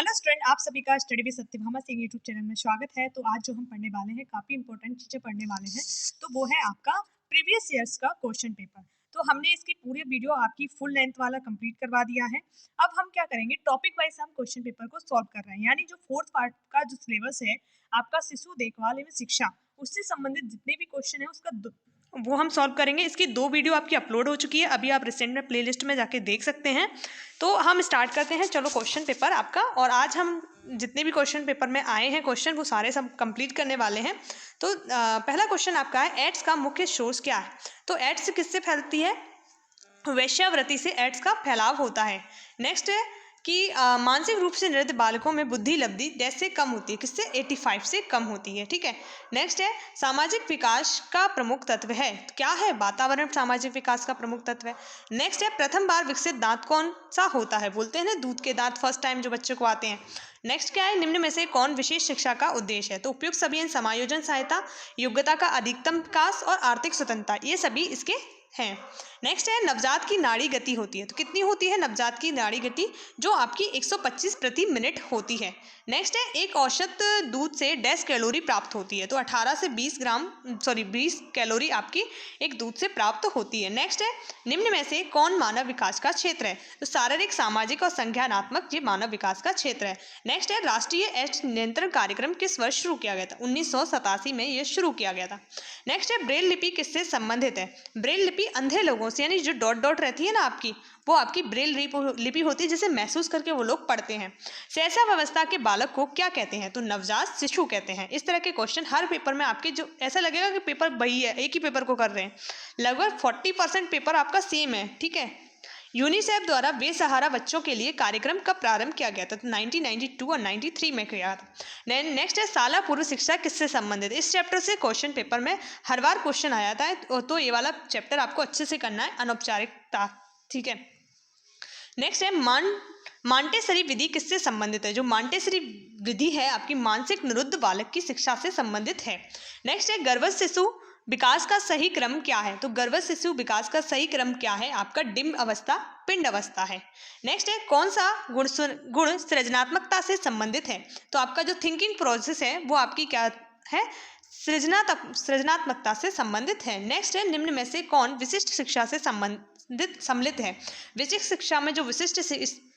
Hello student, आप सभी का study with Satyabhama Singh YouTube channel में स्वागत है। तो आज जो हम पढ़ने वाले हैं काफ़ी इंपॉर्टेंट चीज़ें पढ़ने वाले हैं। तो वो है आपका प्रीवियस ईयर्स का क्वेश्चन पेपर। तो हमने इसकी पूरी वीडियो आपकी फुल लेंथ वाला कंप्लीट करवा दिया है। अब हम क्या करेंगे, टॉपिक वाइज हम क्वेश्चन पेपर को सॉल्व कर रहे हैं। यानी जो फोर्थ पार्ट का जो सिलेबस है आपका शिशु देखभाल एवं शिक्षा, उससे संबंधित जितने भी क्वेश्चन है उसका वो हम सॉल्व करेंगे। इसकी 2 वीडियो आपकी अपलोड हो चुकी है, अभी आप रिसेंट में प्लेलिस्ट में जाके देख सकते हैं। तो हम स्टार्ट करते हैं। चलो क्वेश्चन पेपर आपका, और आज हम जितने भी क्वेश्चन पेपर में आए हैं क्वेश्चन वो सारे सब कंप्लीट करने वाले हैं। तो पहला क्वेश्चन आपका है, एड्स का मुख्य सोर्स क्या है। तो एड्स किससे फैलती है, वेश्यावृत्ति से एड्स का फैलाव होता है। नेक्स्ट है कि मानसिक रूप से निरस्त बालकों में बुद्धि लब्धि जैसे कम होती है, किससे 85 से कम होती है। ठीक है। नेक्स्ट है सामाजिक विकास का प्रमुख तत्व है, तो क्या है, वातावरण सामाजिक विकास का प्रमुख तत्व है। नेक्स्ट है प्रथम बार विकसित दांत कौन सा होता है, बोलते हैं ना दूध के दांत फर्स्ट टाइम जो बच्चे को आते हैं। नेक्स्ट क्या है, निम्न में से कौन विशेष शिक्षा का उद्देश्य है। तो उपयुक्त सभी समायोजन सहायता, योग्यता का अधिकतम विकास और आर्थिक स्वतंत्रता, ये सभी इसके हैं। नेक्स्ट है नवजात की नाड़ी गति होती है, तो कितनी होती है नवजात की नाड़ी गति, जो आपकी 125 प्रति मिनट होती है। नेक्स्ट है एक औसत दूध से 10 कैलोरी प्राप्त होती है, तो 18 से 20 कैलोरी आपकी एक दूध से प्राप्त होती है। नेक्स्ट है निम्न में से कौन मानव विकास का क्षेत्र है, तो शारीरिक सामाजिक और संज्ञानात्मक ये मानव विकास का क्षेत्र है। नेक्स्ट है राष्ट्रीय एड्स नियंत्रण कार्यक्रम किस वर्ष शुरू किया गया था, 1987 में ये शुरू किया गया था। नेक्स्ट है ब्रेल लिपि किससे संबंधित है। ब्रेल लिपि अंधे लोगों से, यानी जो डॉट डॉट रहती है ना आपकी, वो आपकी ब्रेल लिपि होती है, जिसे महसूस करके वो लोग पढ़ते हैं। सहसावस्था के बालक को क्या कहते हैं, तो नवजात शिशु कहते हैं। इस तरह के क्वेश्चन हर पेपर में आपके, जो ऐसा लगेगा कि पेपर वही है, एक ही पेपर को कर रहे हैं, लगभग 40% पेपर आपका सेम है। ठीक है। यूनिसेफ द्वारा बेसहारा बच्चों के लिए कार्यक्रम कब प्रारंभ किया गया था, तो 1992 और 93 में किया था। नेक्स्ट है शाला पूर्व शिक्षा किससे संबंधित। इस चैप्टर से क्वेश्चन पेपर में हर बार क्वेश्चन आ जाता है, तो ये वाला चैप्टर आपको अच्छे से करना है, अनौपचारिकता। ठीक है। नेक्स्ट है मांटेसरी विधि किससे संबंधित है। जो मांटेसरी विधि है आपकी मानसिक निरुद्ध बालक की शिक्षा से संबंधित है। नेक्स्ट है गर्भस्थ शिशु विकास का सही क्रम क्या है, तो गर्भस्थ शिशु विकास का सही क्रम क्या है, आपका डिम्ब अवस्था पिंड अवस्था है। नेक्स्ट है कौन सा गुण सृजनात्मकता से संबंधित है, तो आपका जो थिंकिंग प्रोसेस है वो आपकी क्या है, सृजनात्मकता से संबंधित है। नेक्स्ट है निम्न में से कौन विशिष्ट शिक्षा से सम्मिलित है। विशिष्ट शिक्षा में जो विशिष्ट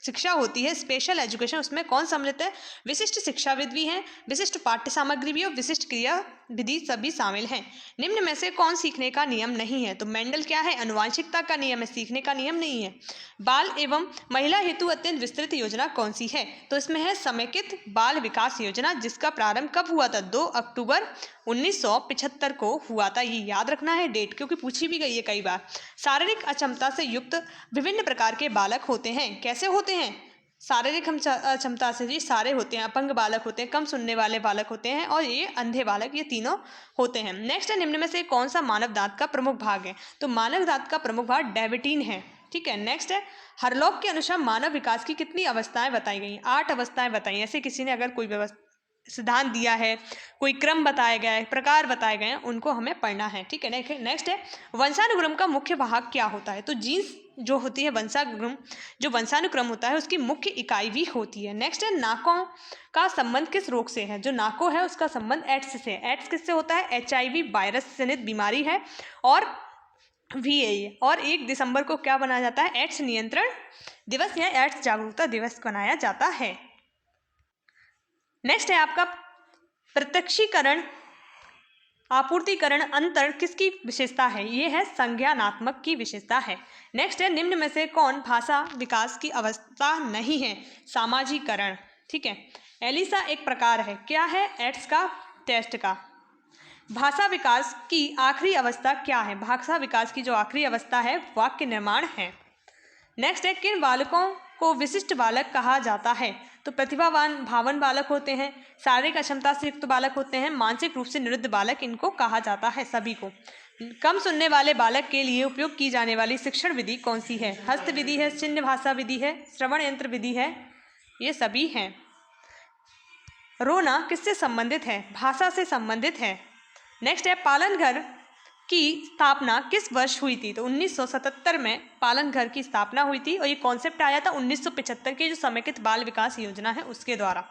शिक्षा होती है, स्पेशल एजुकेशन, उसमें कौन सम्मिलित है, विशिष्ट शिक्षाविद भी हैं, विशिष्ट पाठ्य सामग्री भी और विशिष्ट क्रिया विधि सभी शामिल हैं। निम्न में से कौन सीखने का नियम नहीं है, तो मेंडल क्या है, अनुवांशिकता का नियम है, सीखने का नियम नहीं है। बाल एवं महिला हेतु अत्यंत विस्तृत योजना कौन सी है, तो इसमें है समेकित बाल विकास योजना, जिसका प्रारंभ कब हुआ था, 2 अक्टूबर 1975 को हुआ था। ये याद रखना है डेट, क्योंकि पूछी भी गई है कई बार। शारीरिक अक्षमता से युक्त विभिन्न प्रकार के बालक होते हैं, कैसे होते हैं, शारीरिक अक्षमता से जी सारे होते हैं, अपंग बालक होते हैं, कम सुनने वाले बालक होते हैं, और ये अंधे बालक, ये तीनों होते हैं। नेक्स्ट है निम्न में से कौन सा मानव दांत का प्रमुख भाग है, तो मानव दांत का प्रमुख भाग डेविटीन है। ठीक है। नेक्स्ट है हरलॉक के अनुसार मानव विकास की कितनी अवस्थाएं बताई गई, 8 अवस्थाएं बताई। ऐसे किसी ने अगर कोई सिद्धांत दिया है, कोई क्रम बताया गया है, प्रकार बताए गए हैं, उनको हमें पढ़ना है। ठीक है। नेक्स्ट है वंशानुक्रम का मुख्य भाग क्या होता है, तो जीन्स जो होती है जो वंशानुक्रम होता है उसकी मुख्य इकाई भी होती है। नेक्स्ट है नाकों का संबंध किस रोग से है, जो नाको है उसका संबंध एड्स से। एड्स किससे होता है, HIV वायरस जनित बीमारी है, और VAE। और 1 दिसंबर को क्या बनाया जाता है, एड्स नियंत्रण दिवस या एड्स जागरूकता दिवस बनाया जाता है। नेक्स्ट है आपका प्रत्यक्षीकरण आपूर्तिकरण अंतर किसकी विशेषता है, ये है संज्ञानात्मक की विशेषता है। नेक्स्ट है निम्न में से कौन भाषा विकास की अवस्था नहीं है, सामाजिकरण। ठीक है। एलिसा एक प्रकार है, क्या है, एड्स का टेस्ट का। भाषा विकास की आखिरी अवस्था क्या है, भाषा विकास की जो आखिरी अवस्था है वाक्य निर्माण है। नेक्स्ट है किन बालकों को विशिष्ट बालक कहा जाता है, तो प्रतिभावान भावन बालक होते हैं, शारीरिक अक्षमता से युक्त बालक होते हैं, मानसिक रूप से निरुद्ध बालक इनको कहा जाता है सभी को। कम सुनने वाले बालक के लिए उपयोग की जाने वाली शिक्षण विधि कौन सी है, हस्त विधि है, चिन्ह भाषा विधि है, श्रवण यंत्र विधि है, ये सभी हैं। रोना किससे संबंधित है, भाषा से संबंधित है। नेक्स्ट है पालन घर की स्थापना किस वर्ष हुई थी? तो 1977 में पालन घर की स्थापना हुई थी और ये कॉन्सेप्ट आया था 1975 के जो समेकित बाल विकास योजना है उसके द्वारा।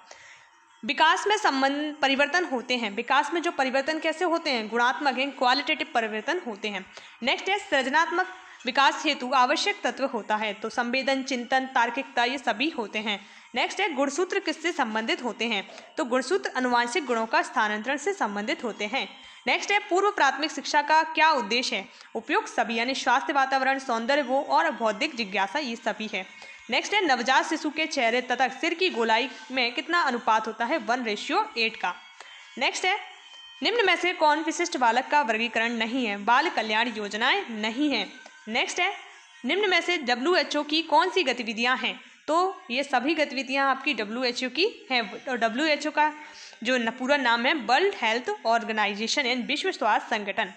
विकास में संबंध परिवर्तन होते हैं। विकास में जो परिवर्तन कैसे होते हैं? गुणात्मक हैं, क्वालिटेटिव परिवर्तन होते हैं। नेक्स्ट है सृजनात्मक विकास हेतु आवश्यक तत्व होता है। तो संवेदन, चिंतन, तार्किकता ये सभी होते हैं। नेक्स्ट है गुणसूत्र किससे संबंधित होते हैं? तो गुणसूत्र अनुवांशिक गुणों का स्थानांतरण से संबंधित होते हैं। नेक्स्ट है पूर्व प्राथमिक शिक्षा का क्या उद्देश्य है? उपयुक्त सभी यानी स्वास्थ्य, वातावरण, सौंदर्य वो और बौद्धिक जिज्ञासा ये सभी है। नेक्स्ट है नवजात शिशु के चेहरे तथा सिर की गोलाई में कितना अनुपात होता है? 1:8 का। नेक्स्ट है निम्न में से कौन विशिष्ट बालक का वर्गीकरण नहीं है? बाल कल्याण योजनाएं नहीं है। नेक्स्ट है निम्न में से WHO की कौन सी गतिविधियां हैं? तो ये सभी गतिविधियां आपकी WHO की हैं। और WHO का जो पूरा नाम है वर्ल्ड हेल्थ ऑर्गेनाइजेशन यानी विश्व स्वास्थ्य संगठन।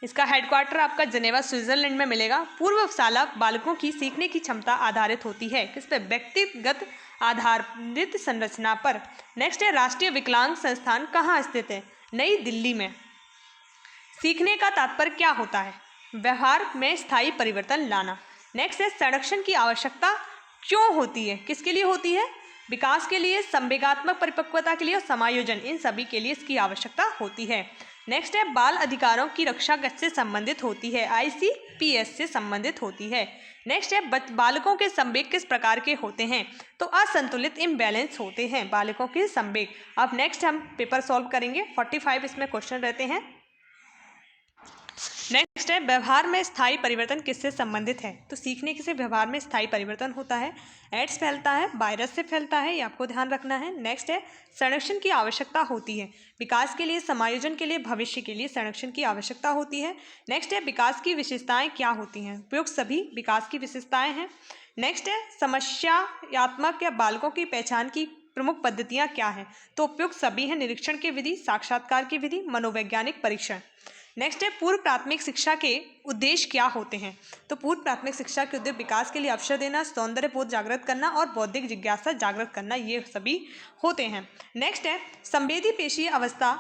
इसका हेडक्वार्टर आपका जेनेवा स्विट्जरलैंड में मिलेगा। पूर्व शाला बालकों की सीखने की क्षमता आधारित होती है किस पे? व्यक्तिगत आधारित संरचना पर। नेक्स्ट है राष्ट्रीय विकलांग संस्थान कहाँ स्थित है? नई दिल्ली में। सीखने का तात्पर्य क्या होता है? व्यवहार में स्थायी परिवर्तन लाना। नेक्स्ट है संरक्षण की आवश्यकता क्यों होती है? किसके लिए होती है? विकास के लिए, संवेगात्मक परिपक्वता के लिए और समायोजन, इन सभी के लिए इसकी आवश्यकता होती है। नेक्स्ट है बाल अधिकारों की रक्षा किससे संबंधित होती है? ICPS से संबंधित होती है। नेक्स्ट है बालकों के संवेग किस प्रकार के होते हैं? तो असंतुलित, इम्बैलेंस होते हैं बालकों के संवेग। अब नेक्स्ट हम पेपर सॉल्व करेंगे। 45 इसमें क्वेश्चन रहते हैं। नेक्स्ट है व्यवहार में स्थायी परिवर्तन किससे संबंधित है? तो सीखने से व्यवहार में स्थायी परिवर्तन होता है। एड्स फैलता है, वायरस से फैलता है, ये आपको ध्यान रखना है। नेक्स्ट है संरक्षण की आवश्यकता होती है। विकास के लिए, समायोजन के लिए, भविष्य के लिए संरक्षण की आवश्यकता होती है। नेक्स्ट है विकास की विशेषताएं क्या होती हैं? उपयुक्त सभी विकास की विशेषताएं हैं। नेक्स्ट है समस्यात्मक या बालकों की पहचान की प्रमुख पद्धतियां क्या हैं? तो उपयुक्त सभी हैं। निरीक्षण की विधि, साक्षात्कार की विधि, मनोवैज्ञानिक परीक्षण। नेक्स्ट है पूर्व प्राथमिक शिक्षा के उद्देश्य क्या होते हैं? तो पूर्व प्राथमिक शिक्षा के उद्देश्य विकास के लिए अवसर देना, सौंदर्य बोध जागृत करना और बौद्धिक जिज्ञासा जागृत करना, ये सभी होते हैं। नेक्स्ट है संवेदी पेशीय अवस्था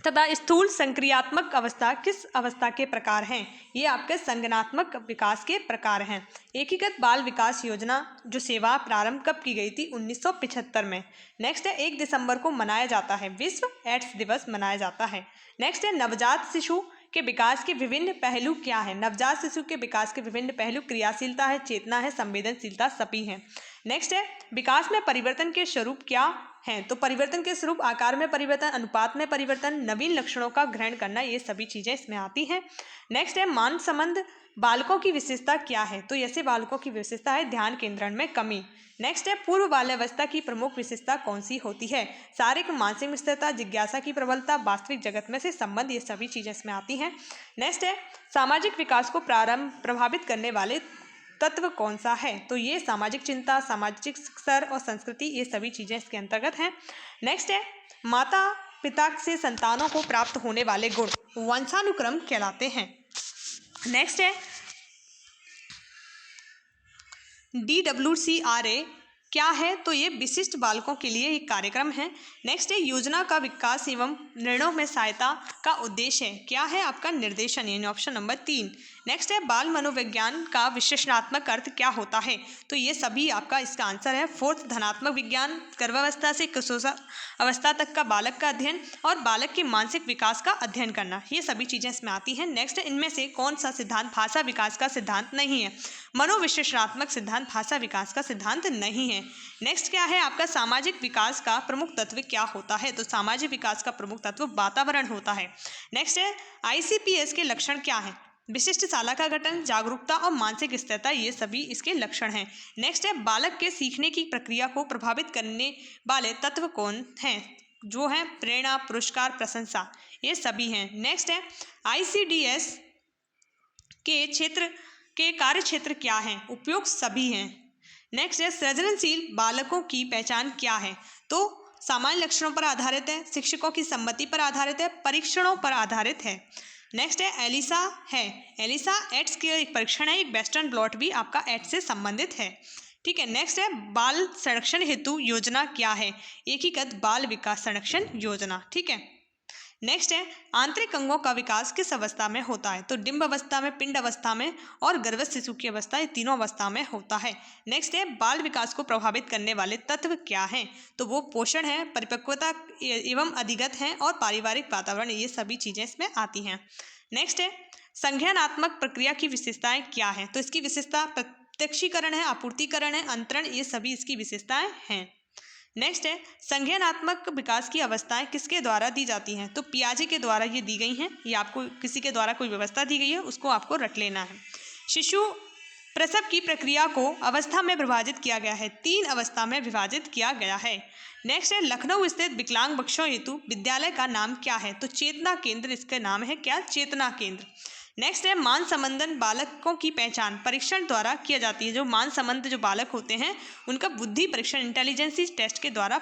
तथा स्थूल संक्रियात्मक अवस्था किस अवस्था के प्रकार हैं? ये आपके संज्ञानात्मक विकास के प्रकार हैं। एकीकृत बाल विकास योजना जो सेवा प्रारंभ कब की गई थी? 1975 में। नेक्स्ट है 1 दिसंबर को मनाया जाता है विश्व एड्स दिवस मनाया जाता है। नेक्स्ट है नवजात शिशु के विकास के विभिन्न पहलू क्या है? नवजात शिशु के विकास के विभिन्न पहलू क्रियाशीलता है, चेतना है, संवेदनशीलता सभी हैं। नेक्स्ट है विकास में परिवर्तन के स्वरूप क्या हैं? तो परिवर्तन के स्वरूप आकार में परिवर्तन, अनुपात में परिवर्तन, नवीन लक्षणों का ग्रहण करना, ये सभी चीजें इसमें आती हैं। नेक्स्ट है मान संबंध बालकों की विशेषता क्या है? तो ऐसे बालकों की विशेषता है ध्यान केंद्रण में कमी। नेक्स्ट है पूर्व बाल्यावस्था की प्रमुख विशेषता कौन सी होती है? शारीरिक मानसिक स्थिरता, जिज्ञासा की प्रबलता, वास्तविक जगत में से संबंध, ये सभी चीजें इसमें आती हैं। नेक्स्ट है सामाजिक विकास को प्रभावित करने वाले तत्व कौन सा है? तो ये सामाजिक चिंता, सामाजिक स्तर और संस्कृति, ये सभी चीजें इसके अंतर्गत हैं। नेक्स्ट है माता पिता से संतानों को प्राप्त होने वाले गुण वंशानुक्रम कहलाते हैं। नेक्स्ट है DWCRA क्या है? तो ये विशिष्ट बालकों के लिए एक कार्यक्रम है। नेक्स्ट है योजना का विकास एवं निर्णयों में सहायता का उद्देश्य है। क्या है आपका? निर्देशन, यानी ऑप्शन नंबर 3। नेक्स्ट है बाल मनोविज्ञान का विश्लेषणात्मक अर्थ क्या होता है? तो ये सभी आपका इसका आंसर है। फोर्थ धनात्मक विज्ञान, गर्भावस्था से किशोरावस्था तक का बालक का अध्ययन और बालक के मानसिक विकास का अध्ययन करना, ये सभी चीजें इसमें आती हैं। नेक्स्ट है इनमें से कौन सा सिद्धांत भाषा विकास का सिद्धांत नहीं है? मनोविश्लेषणात्मक सिद्धांत भाषा विकास का सिद्धांत नहीं है। नेक्स्ट क्या है आपका? सामाजिक विकास का प्रमुख तत्व क्या होता है? तो सामाजिक विकास का प्रमुख तत्व वातावरण होता है। नेक्स्ट है ICPS के लक्षण क्या हैं? विशिष्ट शाला का गठन, जागरूकता और मानसिक स्थिरता, ये सभी इसके लक्षण हैं। नेक्स्ट है बालक के सीखने की प्रक्रिया को प्रभावित करने वाले तत्व कौन हैं? जो हैं प्रेरणा, पुरस्कार, प्रशंसा, ये सभी हैं। नेक्स्ट है ICDS के कार्य क्षेत्र क्या हैं? उपयोग सभी हैं। नेक्स्ट है सृजनशील बालकों की पहचान क्या है? तो सामान्य लक्षणों पर आधारित है, शिक्षकों की सम्मति पर आधारित है, परीक्षणों पर आधारित है। नेक्स्ट है एलिसा है। एलिसा एड्स के एक परीक्षण है, एक वेस्टर्न ब्लॉट भी आपका एड्स से संबंधित है। ठीक है। नेक्स्ट है बाल संरक्षण हेतु योजना क्या है? एकीकृत बाल विकास संरक्षण योजना। ठीक है। नेक्स्ट है आंतरिक अंगों का विकास किस अवस्था में होता है? तो डिंब अवस्था में, पिंड अवस्था में और गर्भस्थ शिशु की अवस्था, ये तीनों अवस्था में होता है। नेक्स्ट है बाल विकास को प्रभावित करने वाले तत्व क्या हैं? तो वो पोषण है, परिपक्वता एवं अधिगत हैं और पारिवारिक वातावरण, ये सभी चीजें इसमें आती हैं। नेक्स्ट है संज्ञानात्मक प्रक्रिया की विशेषताएं क्या हैं? तो इसकी विशेषता प्रत्यक्षीकरण है, आपूर्तिकरण है, अंतरण, ये सभी इसकी विशेषताएं हैं। नेक्स्ट है संज्ञानात्मक विकास की अवस्थाएं किसके द्वारा दी जाती हैं? तो पियाजे के द्वारा ये दी गई हैं। ये आपको किसी के द्वारा कोई व्यवस्था दी गई है, उसको आपको रट लेना है। शिशु प्रसव की प्रक्रिया को अवस्था में विभाजित किया गया है, 3 अवस्था में विभाजित किया गया है। नेक्स्ट है लखनऊ स्थित विकलांग बच्चों हेतु विद्यालय का नाम क्या है? तो चेतना केंद्र इसका नाम है। क्या? चेतना केंद्र। नेक्स्ट है मान संबंधन बालकों की पहचान परीक्षण द्वारा किया जाती है। जो मान संबंध जो बालक होते हैं उनका बुद्धि परीक्षण, इंटेलिजेंसी टेस्ट के द्वारा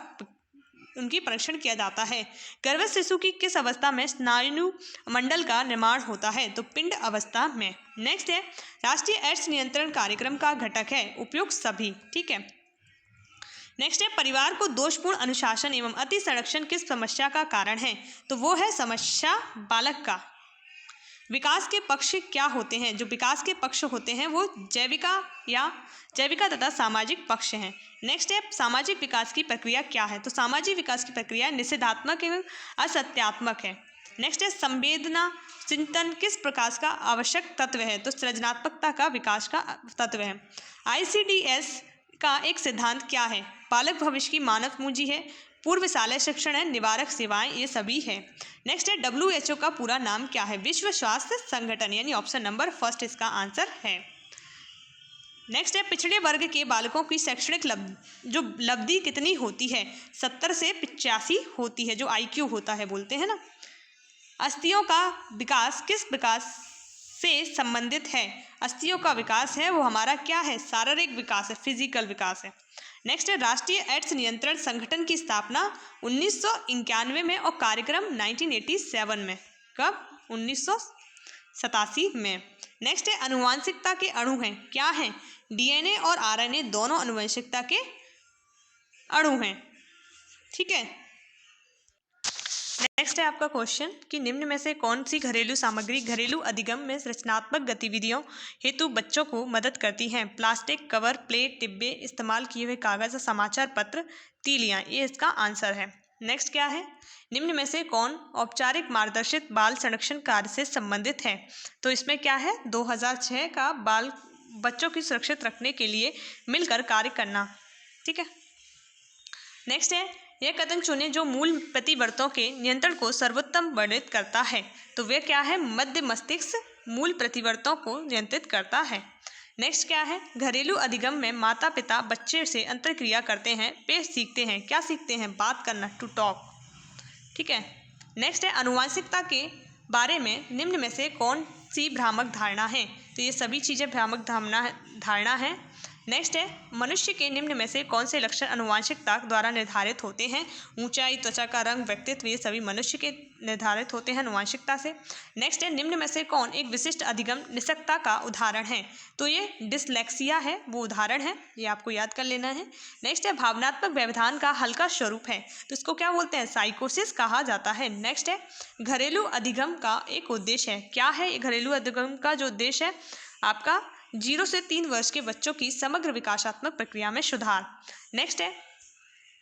उनकी परीक्षण किया जाता है। गर्भस्थ शिशु की किस अवस्था में स्नायु मंडल का निर्माण होता है? तो पिंड अवस्था में। नेक्स्ट है राष्ट्रीय एड्स नियंत्रण कार्यक्रम का घटक है उपयुक्त सभी। ठीक है। नेक्स्ट है परिवार को दोषपूर्ण अनुशासन एवं अति संरक्षण किस समस्या का कारण है? तो वो है समस्या बालक का। विकास के पक्ष क्या होते हैं? जो विकास के पक्ष होते हैं वो जैविका तथा सामाजिक पक्ष हैं। नेक्स्ट है सामाजिक विकास की प्रक्रिया क्या है? तो सामाजिक विकास की प्रक्रिया निषेधात्मक एवं असत्यात्मक है। नेक्स्ट है संवेदना चिंतन किस प्रकाश का आवश्यक तत्व है? तो सृजनात्मकता का विकास का तत्व है। ICDS का एक सिद्धांत क्या है? बालक भविष्य की मानव पूंजी है, पूर्व शालेय शिक्षण है, निवारक सेवाएं, ये सभी है। नेक्स्ट है WHO का पूरा नाम क्या है? विश्व स्वास्थ्य संगठन, यानी ऑप्शन नंबर फर्स्ट इसका आंसर है। नेक्स्ट है पिछड़े वर्ग के बालकों की शैक्षणिक लब्धि कितनी होती है? 70 से 85 होती है, जो IQ होता है बोलते हैं ना। अस्थियों का विकास किस विकास से संबंधित है? अस्थियों का विकास है वो हमारा क्या है? शारीरिक विकास है, फिजिकल विकास है। नेक्स्ट है राष्ट्रीय एड्स नियंत्रण संगठन की स्थापना 1991 में और कार्यक्रम 1987 में। कब? 1987 में। नेक्स्ट है आनुवंशिकता के अणु हैं, क्या हैं? DNA और RNA दोनों आनुवंशिकता के अणु हैं। ठीक है। नेक्स्ट है आपका क्वेश्चन कि निम्न में से कौन सी घरेलू सामग्री घरेलू अधिगम में रचनात्मक गतिविधियों हेतु बच्चों को मदद करती हैं? प्लास्टिक कवर, प्लेट, डिब्बे, इस्तेमाल किए हुए कागज, समाचार पत्र, तीलियां, ये इसका आंसर है। नेक्स्ट क्या है? निम्न में से कौन औपचारिक मार्गदर्शित बाल संरक्षण कार्य से संबंधित है? तो इसमें क्या है? 2006 का बाल बच्चों की सुरक्षित रखने के लिए मिलकर कार्य करना। ठीक है। नेक्स्ट है यह कथन चुने जो मूल प्रतिवर्तों के नियंत्रण को सर्वोत्तम वर्णित करता है। तो वे क्या है? मध्य मस्तिष्क मूल प्रतिवर्तों को नियंत्रित करता है। नेक्स्ट क्या है? घरेलू अधिगम में माता पिता बच्चे से अंतरक्रिया करते हैं, वे सीखते हैं, क्या सीखते हैं? बात करना, टू टॉक। ठीक है। नेक्स्ट है आनुवंशिकता के बारे में निम्न में से कौन सी भ्रामक धारणा है? तो ये सभी चीज़ें भ्रामक धारणा है। नेक्स्ट है मनुष्य के निम्न में से कौन से लक्षण आनुवंशिकता द्वारा निर्धारित होते हैं? ऊंचाई, त्वचा का रंग, व्यक्तित्व, ये सभी मनुष्य के निर्धारित होते हैं आनुवंशिकता से। नेक्स्ट है निम्न में से कौन एक विशिष्ट अधिगम निषक्ता का उदाहरण है? तो ये डिसलेक्सिया है, वो उदाहरण है, ये आपको याद कर लेना है। नेक्स्ट है भावनात्मक व्यवधान का हल्का स्वरूप है, तो इसको क्या बोलते हैं? साइकोसिस कहा जाता है। नेक्स्ट है घरेलू अधिगम का एक उद्देश्य है, क्या है? घरेलू अधिगम का जो उद्देश्य है आपका 0 से 3 वर्ष के बच्चों की समग्र विकासात्मक प्रक्रिया में सुधार। नेक्स्ट है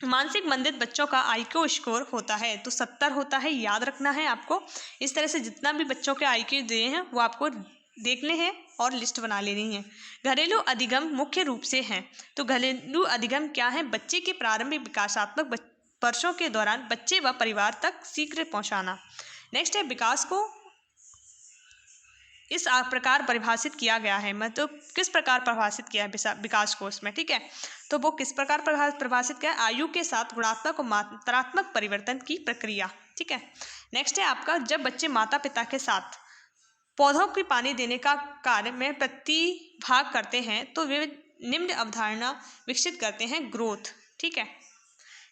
मानसिक मंदित बच्चों का IQ स्कोर होता है, तो 70 होता है, याद रखना है आपको। इस तरह से जितना भी बच्चों के IQ दिए हैं वो आपको देखने हैं और लिस्ट बना लेनी है। घरेलू अधिगम मुख्य रूप से हैं, तो घरेलू अधिगम क्या है? बच्चे के प्रारंभिक विकासात्मक वर्षों के दौरान बच्चे व परिवार तक शीघ्र पहुँचाना। नेक्स्ट है विकास को इस प्रकार परिभाषित किया गया है, मतलब किस प्रकार परिभाषित किया है विकास को उसमें। ठीक है। तो वो किस प्रकार परिभाषित किया है? आयु के साथ गुणात्मक और मात्रात्मक परिवर्तन की प्रक्रिया। ठीक है। नेक्स्ट है आपका जब बच्चे माता पिता के साथ पौधों को पानी देने का कार्य में प्रतिभाग करते हैं तो वे निम्न अवधारणा विकसित करते हैं, ग्रोथ। ठीक है।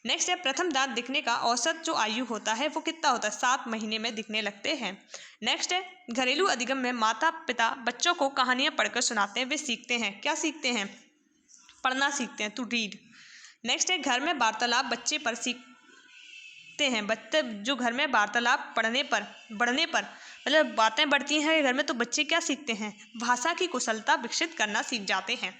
नेक्स्ट है प्रथम दांत दिखने का औसत जो आयु होता है वो कितना होता है? 7 महीने में दिखने लगते हैं। नेक्स्ट है घरेलू अधिगम में माता पिता बच्चों को कहानियां पढ़कर सुनाते हैं, वे सीखते हैं, क्या सीखते हैं? पढ़ना सीखते हैं, टू रीड। नेक्स्ट है घर में वार्तालाप बच्चे पर सीखते हैं बच्चे जो घर में वार्तालाप बढ़ने पर मतलब बातें बढ़ती हैं घर में, तो बच्चे क्या सीखते हैं? भाषा की कुशलता विकसित करना सीख जाते हैं।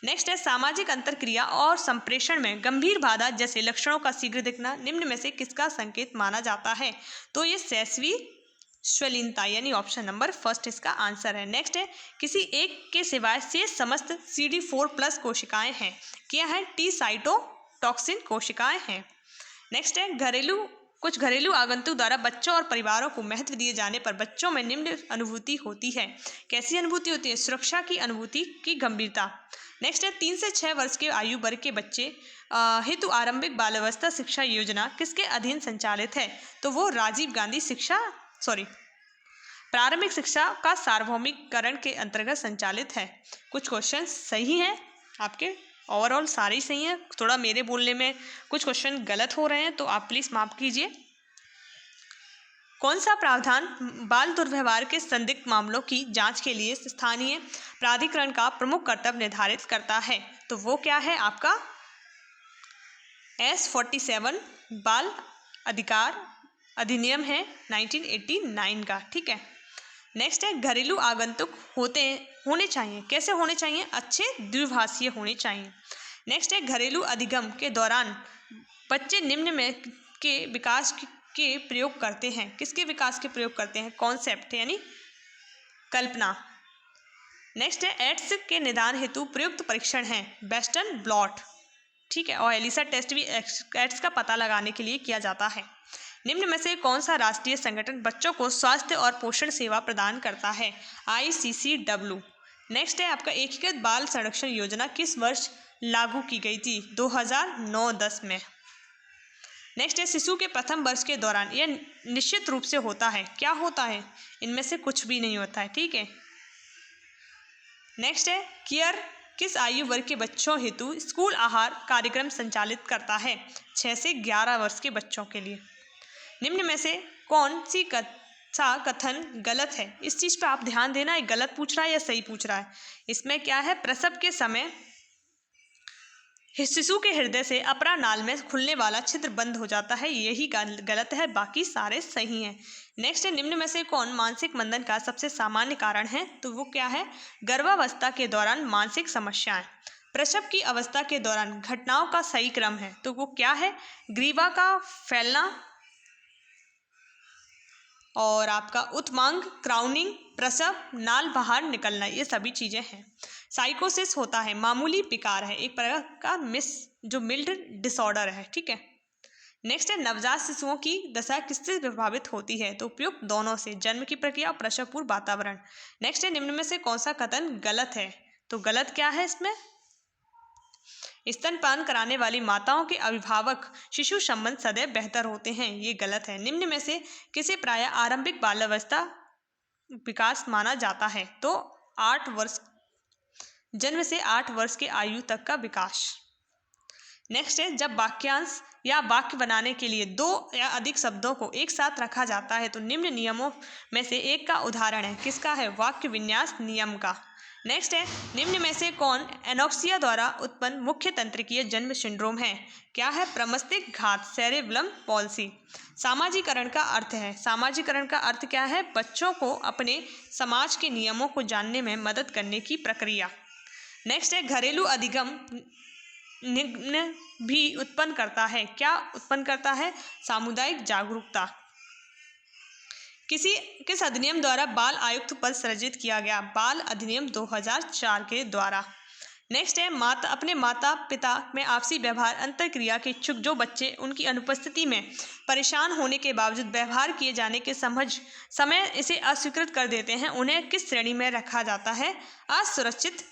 नेक्स्ट है सामाजिक अंतरक्रिया और संप्रेषण में गंभीर बाधा जैसे लक्षणों का शीघ्र दिखना निम्न में से किसका संकेत माना जाता है? तो ये शैशवी श्वलीनता यानी ऑप्शन नंबर फर्स्ट इसका आंसर है। नेक्स्ट है किसी एक के सिवाय शेष समस्त CD4+ कोशिकाएं हैं। क्या है? टी साइटोटॉक्सिन कोशिकाएं हैं। नेक्स्ट है कुछ घरेलू आगंतुक द्वारा बच्चों और परिवारों को महत्व दिए जाने पर बच्चों में निम्न अनुभूति होती है। कैसी अनुभूति होती है? सुरक्षा की अनुभूति की गंभीरता। नेक्स्ट है 3 से 6 वर्ष के आयु वर्ग के बच्चे हेतु आरंभिक बाल्यावस्था शिक्षा योजना किसके अधीन संचालित है? तो वो राजीव गांधी प्रारंभिक शिक्षा का सार्वभौमिकरण के अंतर्गत संचालित है। कुछ क्वेश्चन सही हैं आपके, ओवरऑल सारे ही सही हैं, थोड़ा मेरे बोलने में कुछ क्वेश्चन गलत हो रहे हैं तो आप प्लीज़ माफ कीजिए। कौन सा प्रावधान बाल दुर्व्यवहार के संदिग्ध मामलों की जांच के लिए स्थानीय प्राधिकरण का प्रमुख कर्तव्य निर्धारित करता है? तो वो क्या है आपका? S47 बाल अधिकार अधिनियम है 1989 का। ठीक है। नेक्स्ट है घरेलू आगंतुक होने चाहिए। कैसे होने चाहिए? अच्छे द्विभाषीय होने चाहिए। नेक्स्ट है घरेलू अधिगम के दौरान बच्चे निम्न में के विकास के प्रयोग करते हैं। किसके विकास के प्रयोग करते हैं? कॉन्सेप्ट यानी कल्पना। नेक्स्ट है एड्स के निदान हेतु प्रयुक्त परीक्षण है वेस्टर्न ब्लॉट। ठीक है। और एलिसा टेस्ट भी एड्स का पता लगाने के लिए किया जाता है। निम्न में से कौन सा राष्ट्रीय संगठन बच्चों को स्वास्थ्य और पोषण सेवा प्रदान करता है? ICCW। नेक्स्ट है आपका एकीकृत बाल संरक्षण योजना किस वर्ष लागू की गई थी? 2009-10 में। नेक्स्ट है शिशु के प्रथम वर्ष के दौरान यह निश्चित रूप से होता है। क्या होता है? इनमें से कुछ भी नहीं होता है। ठीक है। नेक्स्ट है केयर किस आयु वर्ग के बच्चों हेतु स्कूल आहार कार्यक्रम संचालित करता है? 6 से 11 वर्ष के बच्चों के लिए। निम्न में से कौन सी कथन गलत है? इस चीज़ पर आप ध्यान देना, ये गलत पूछ रहा है या सही पूछ रहा है। इसमें क्या है? प्रसव के समय शिशु के हृदय से अपरा नाल में खुलने वाला छिद्र बंद हो जाता है, यही गलत है, बाकी सारे सही हैं। नेक्स्ट है निम्न में से कौन मानसिक मंदन का सबसे सामान्य कारण है? तो वो क्या है? गर्भावस्था के दौरान मानसिक समस्याएं। प्रसव की अवस्था के दौरान घटनाओं का सही क्रम है, तो वो क्या है? ग्रीवा का फैलना और आपका उत्मांग, क्राउनिंग, प्रसव, नाल बाहर निकलना, ये सभी चीज़ें हैं। साइकोसिस होता है मामूली विकार है, एक प्रकार का मिल्ड डिसऑर्डर है। ठीक है। नेक्स्ट है नवजात शिशुओं की दशा किससे प्रभावित होती है? तो उपयुक्त दोनों से, जन्म की प्रक्रिया और प्रसव पूर्व वातावरण। नेक्स्ट है निम्न में से कौन सा कथन गलत है? तो गलत क्या है इसमें? स्तनपान कराने वाली माताओं के अभिभावक शिशु संबंध सदैव बेहतर होते हैं, ये गलत है। निम्न में से किसे प्राय आरंभिक बाल्यावस्था विकास माना जाता है? तो 8 वर्ष, जन्म से 8 वर्ष के आयु तक का विकास। नेक्स्ट है जब वाक्यांश या वाक्य बनाने के लिए 2 या अधिक शब्दों को एक साथ रखा जाता है तो निम्न नियमों में से एक का उदाहरण है। किसका है? वाक्य विन्यास नियम का। नेक्स्ट है निम्न में से कौन एनोक्सिया द्वारा उत्पन्न मुख्य तंत्रिकीय जन्म सिंड्रोम है? क्या है? प्रमस्तिष्क घात, सेरेब्रम पॉल्सी। सामाजिकरण का अर्थ है, सामाजिकरण का अर्थ क्या है? बच्चों को अपने समाज के नियमों को जानने में मदद करने की प्रक्रिया। नेक्स्ट है घरेलू अधिगम निम्न भी उत्पन्न करता है। क्या उत्पन्न करता है? सामुदायिक जागरूकता। किस अधिनियम द्वारा बाल आयुक्त पद सृजित किया गया? बाल अधिनियम 2004 के द्वारा। नेक्स्ट है अपने माता पिता में आपसी व्यवहार अंतरक्रिया के इच्छुक जो बच्चे उनकी अनुपस्थिति में परेशान होने के बावजूद व्यवहार किए जाने के समय इसे अस्वीकृत कर देते हैं, उन्हें किस श्रेणी में रखा जाता है? असुरक्षित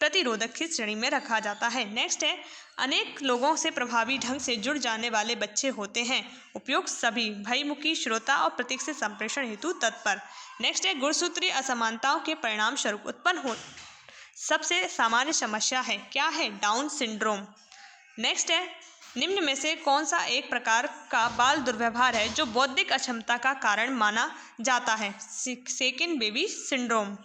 प्रतिरोधक की श्रेणी में रखा जाता है। नेक्स्ट है अनेक लोगों से प्रभावी ढंग से जुड़ जाने वाले बच्चे होते हैं। उपयुक्त सभी, भयमुखी, श्रोता और प्रतीक से संप्रेषण हेतु तत्पर। नेक्स्ट है गुणसूत्रीय असमानताओं के परिणाम स्वरूप उत्पन्न हो सबसे सामान्य समस्या है। क्या है? Down syndrome. नेक्स्ट है निम्न में से कौन सा एक प्रकार का बाल दुर्व्यवहार है जो बौद्धिक अक्षमता का कारण माना जाता है? Second baby syndrome.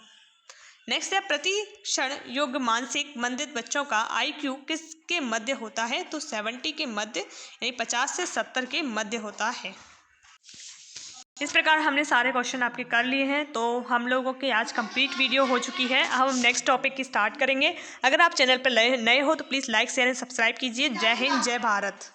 नेक्स्ट है प्रतिक्षण योग्य मानसिक मंदित बच्चों का IQ किसके मध्य होता है? तो 70 के मध्य, यानी 50 से 70 के मध्य होता है। इस प्रकार हमने सारे क्वेश्चन आपके कर लिए हैं। तो हम लोगों की आज कंप्लीट वीडियो हो चुकी है। अब हम नेक्स्ट टॉपिक की स्टार्ट करेंगे। अगर आप चैनल पर नए हो तो please like share and subscribe कीजिए। जय हिंद, जय भारत।